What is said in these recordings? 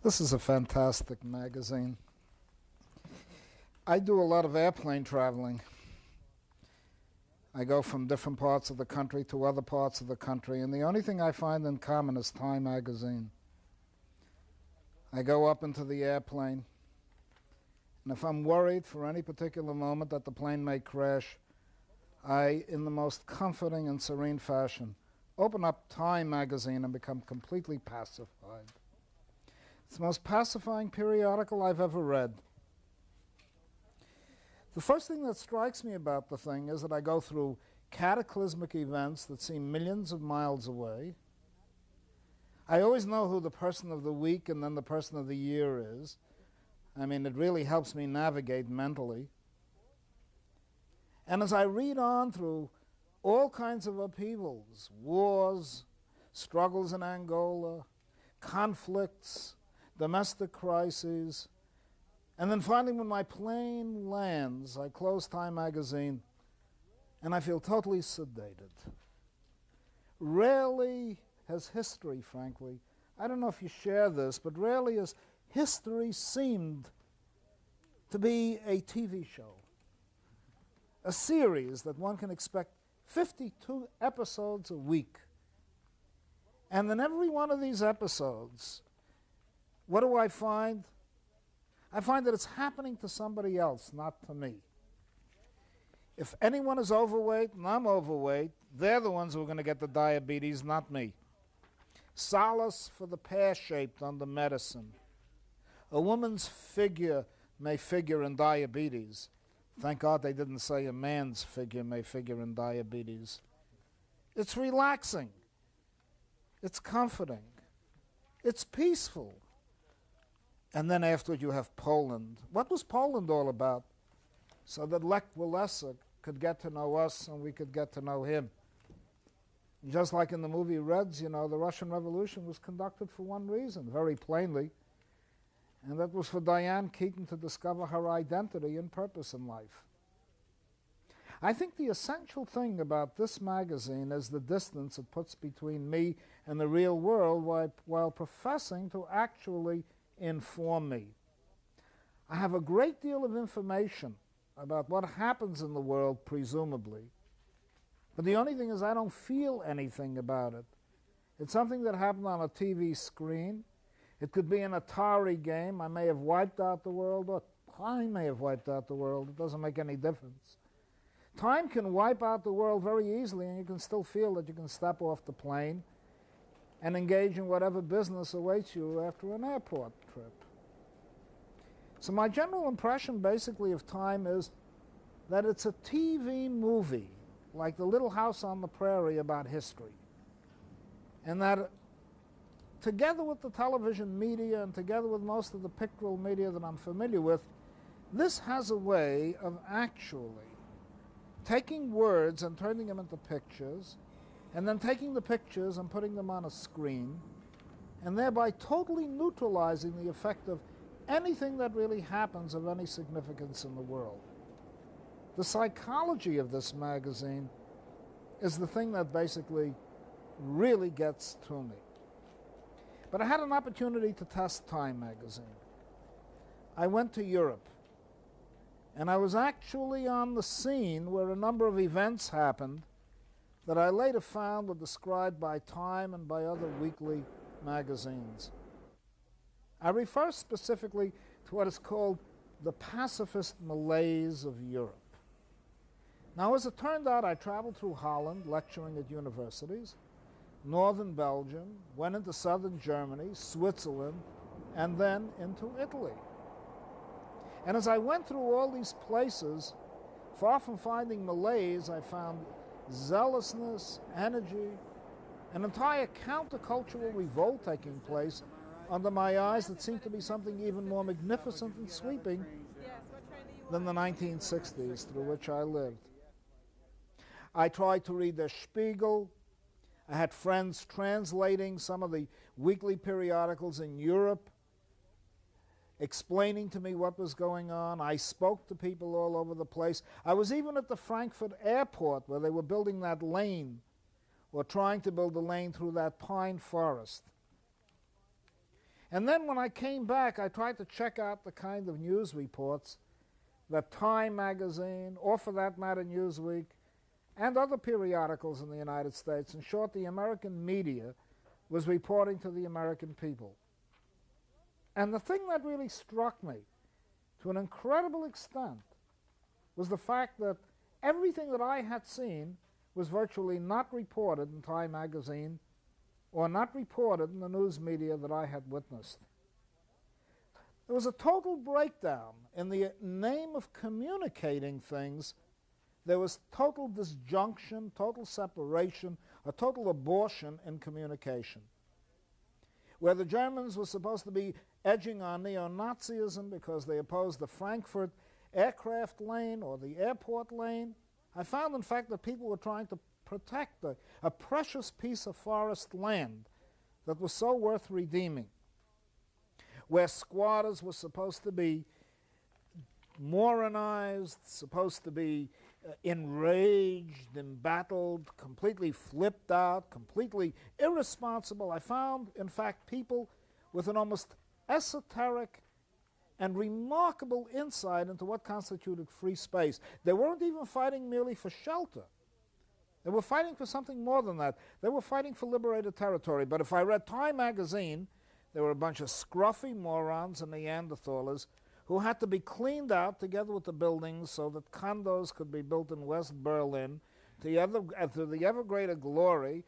This is a fantastic magazine. I do a lot of airplane traveling. I go from different parts of the country to other parts of the country, and the only thing I find in common is Time magazine. I go up into the airplane, and if I'm worried for any particular moment that the plane may crash, I, in the most comforting and serene fashion, open up Time magazine and become completely pacified. It's the most pacifying periodical I've ever read. The first thing that strikes me about the thing is that I go through cataclysmic events that seem millions of miles away. I always know who the person of the week and then the person of the year is. I mean, it really helps me navigate mentally. And as I read on through all kinds of upheavals, wars, struggles in Angola, conflicts, domestic crises, and then finally when my plane lands, I close Time magazine and I feel totally sedated. Rarely has history, frankly, I don't know if you share this, but rarely has history seemed to be a TV show, a series that one can expect 52 episodes a week. And in every one of these episodes, what do I find? I find that it's happening to somebody else, not to me. If anyone is overweight and I'm overweight, they're the ones who are going to get the diabetes, not me. Solace for the pear-shaped under medicine. A woman's figure may figure in diabetes. Thank God they didn't say a man's figure may figure in diabetes. It's relaxing. It's comforting. It's peaceful. And then afterward you have Poland. What was Poland all about? So that Lech Walesa could get to know us and we could get to know him. Just like in the movie Reds, you know, the Russian Revolution was conducted for one reason, very plainly, and that was for Diane Keaton to discover her identity and purpose in life. I think the essential thing about this magazine is the distance it puts between me and the real world while professing to actually inform me. I have a great deal of information about what happens in the world, presumably, but the only thing is I don't feel anything about it. It's something that happened on a TV screen. It could be an Atari game. I may have wiped out the world, or Time may have wiped out the world. It doesn't make any difference. Time can wipe out the world very easily, and you can still feel that you can step off the plane and engage in whatever business awaits you after an airport trip. So my general impression basically of Time is that it's a TV movie, like The Little House on the Prairie, about history. And that together with the television media and together with most of the pictorial media that I'm familiar with, this has a way of actually taking words and turning them into pictures, and then taking the pictures and putting them on a screen, and thereby totally neutralizing the effect of anything that really happens of any significance in the world. The psychology of this magazine is the thing that basically really gets to me. But I had an opportunity to test Time magazine. I went to Europe, and I was actually on the scene where a number of events happened that I later found were described by Time and by other weekly magazines. I refer specifically to what is called the pacifist malaise of Europe. Now, as it turned out, I traveled through Holland, lecturing at universities, northern Belgium, went into southern Germany, Switzerland, and then into Italy. And as I went through all these places, far from finding malaise, I found zealousness, energy, an entire countercultural revolt taking place under my eyes that seemed to be something even more magnificent and sweeping than the 1960s through which I lived. I tried to read Der Spiegel. I had friends translating some of the weekly periodicals in Europe, explaining to me what was going on. I spoke to people all over the place. I was even at the Frankfurt airport where they were building that lane, or trying to build a lane through that pine forest. And then when I came back, I tried to check out the kind of news reports that Time magazine, or for that matter Newsweek, and other periodicals in the United States, in short, the American media, was reporting to the American people. And the thing that really struck me to an incredible extent was the fact that everything that I had seen was virtually not reported in Time magazine or not reported in the news media that I had witnessed. There was a total breakdown in the name of communicating things. There was total disjunction, total separation, a total abortion in communication. Where the Germans were supposed to be edging on neo-Nazism because they opposed the Frankfurt aircraft lane or the airport lane, I found, in fact, that people were trying to protect a precious piece of forest land that was so worth redeeming, where squatters were supposed to be moralized, supposed to be enraged, embattled, completely flipped out, completely irresponsible. I found, in fact, people with an almost esoteric and remarkable insight into what constituted free space. They weren't even fighting merely for shelter. They were fighting for something more than that. They were fighting for liberated territory. But if I read Time magazine, there were a bunch of scruffy morons and Neanderthals who had to be cleaned out together with the buildings so that condos could be built in West Berlin to the ever greater glory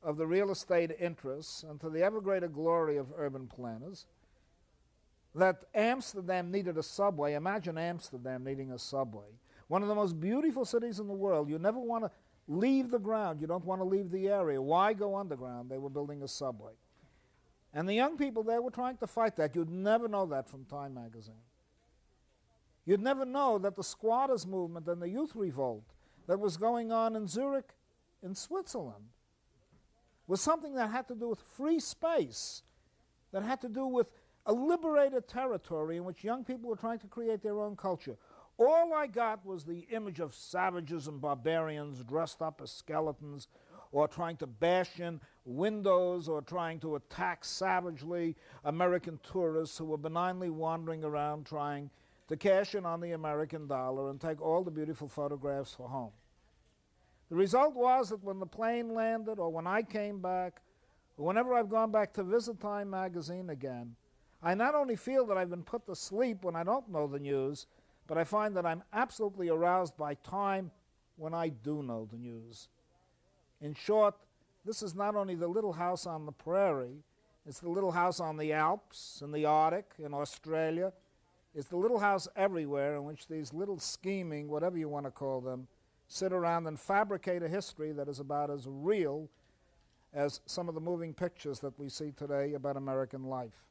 of the real estate interests and to the ever greater glory of urban planners. That Amsterdam needed a subway. Imagine Amsterdam needing a subway. One of the most beautiful cities in the world. You never want to leave the ground. You don't want to leave the area. Why go underground? They were building a subway. And the young people there were trying to fight that. You'd never know that from Time magazine. You'd never know that the squatters movement and the youth revolt that was going on in Zurich, in Switzerland, was something that had to do with free space, that had to do with a liberated territory in which young people were trying to create their own culture. All I got was the image of savages and barbarians dressed up as skeletons, or trying to bash in windows, or trying to attack savagely American tourists who were benignly wandering around trying to cash in on the American dollar and take all the beautiful photographs for home. The result was that when the plane landed, or when I came back, or whenever I've gone back to visit Time magazine again, I not only feel that I've been put to sleep when I don't know the news, but I find that I'm absolutely aroused by Time when I do know the news. In short, this is not only the little house on the prairie, it's the little house on the Alps, in the Arctic, in Australia. It's the little house everywhere in which these little scheming, whatever you want to call them, sit around and fabricate a history that is about as real as some of the moving pictures that we see today about American life.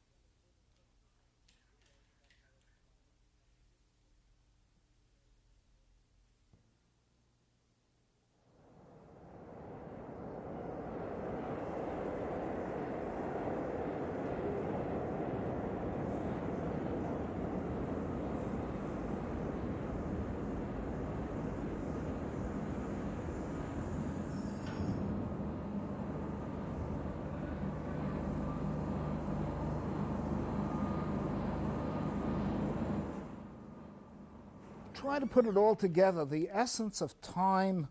Try to put it all together. The essence of Time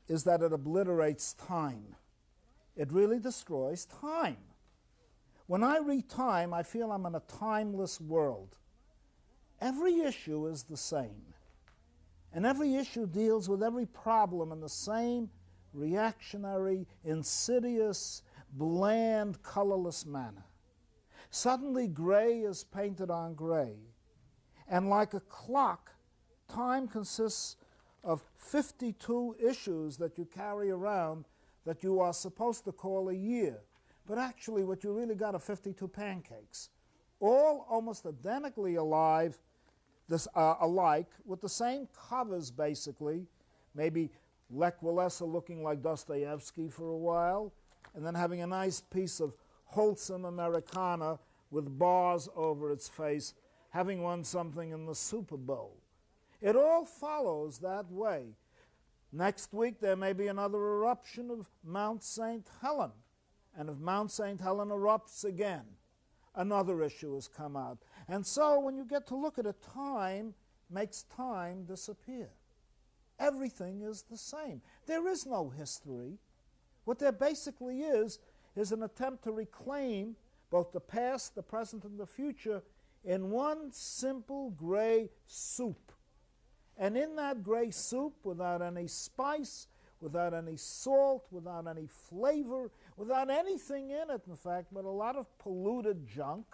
is that it obliterates time. It really destroys time. When I read Time, I feel I'm in a timeless world. Every issue is the same. And every issue deals with every problem in the same reactionary, insidious, bland, colorless manner. Suddenly gray is painted on gray. And like a clock, Time consists of 52 issues that you carry around that you are supposed to call a year. But actually what you really got are 52 pancakes, all almost identically alike, with the same covers basically, maybe Lech Walesa looking like Dostoevsky for a while, and then having a nice piece of wholesome Americana with bars over its face, having won something in the Super Bowl. It all follows that way. Next week there may be another eruption of Mount St. Helen, and if Mount St. Helen erupts again, another issue has come out. And so when you get to look at it, time makes time disappear. Everything is the same. There is no history. What there basically is an attempt to reclaim both the past, the present, and the future in one simple gray soup. And in that gray soup, without any spice, without any salt, without any flavor, without anything in it, in fact, but a lot of polluted junk,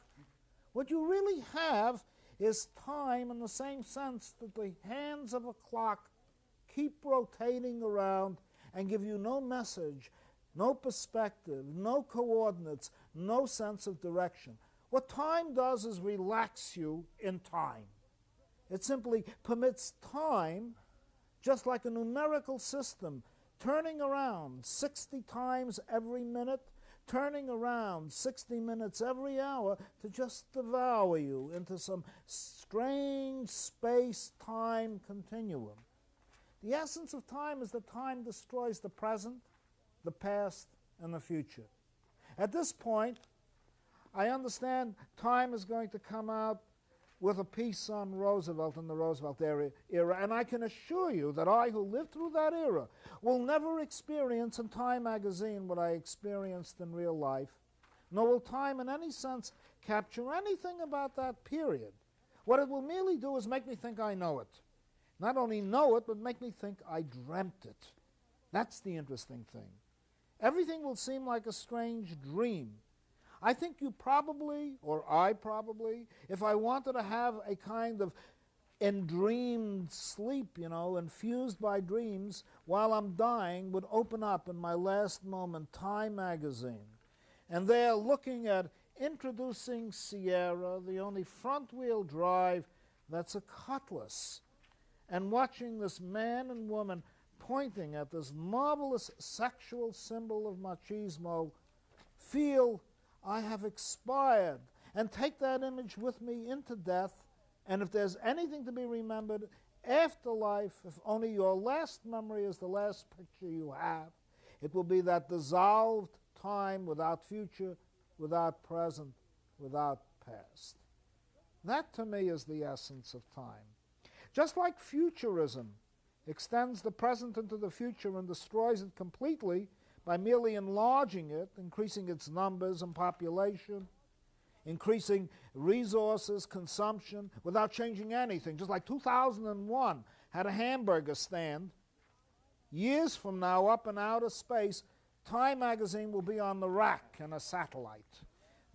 what you really have is time in the same sense that the hands of a clock keep rotating around and give you no message, no perspective, no coordinates, no sense of direction. What time does is relax you in time. It simply permits time, just like a numerical system, turning around 60 times every minute, turning around 60 minutes every hour to just devour you into some strange space-time continuum. The essence of time is that time destroys the present, the past, and the future. At this point, I understand time is going to come out with a piece on Roosevelt and the Roosevelt era, and I can assure you that I, who lived through that era, will never experience in Time magazine what I experienced in real life, nor will Time in any sense capture anything about that period. What it will merely do is make me think I know it. Not only know it, but make me think I dreamt it. That's the interesting thing. Everything will seem like a strange dream. I think you probably, or I probably, if I wanted to have a kind of endreamed sleep, infused by dreams, while I'm dying, would open up in my last moment Time magazine. And there, looking at introducing Sierra, the only front-wheel drive that's a Cutlass, and watching this man and woman pointing at this marvelous sexual symbol of machismo, feel I have expired, and take that image with me into death, and if there's anything to be remembered after life, if only your last memory is the last picture you have, it will be that dissolved time without future, without present, without past. That, to me, is the essence of time. Just like futurism extends the present into the future and destroys it completely by merely enlarging it, increasing its numbers and population, increasing resources, consumption, without changing anything. Just like 2001 had a hamburger stand. Years from now, up in outer space, Time magazine will be on the rack in a satellite,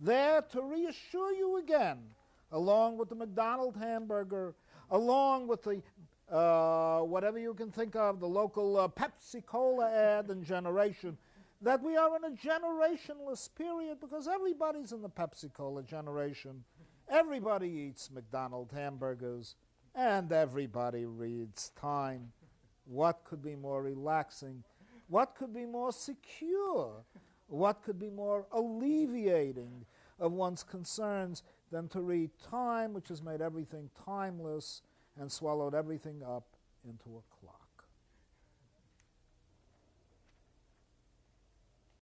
there to reassure you again, along with the McDonald's hamburger, along with the whatever you can think of, the local Pepsi-Cola ad and generation, that we are in a generationless period because everybody's in the Pepsi-Cola generation. Everybody eats McDonald's hamburgers, and everybody reads Time. What could be more relaxing? What could be more secure? What could be more alleviating of one's concerns than to read Time, which has made everything timeless and swallowed everything up into a clock?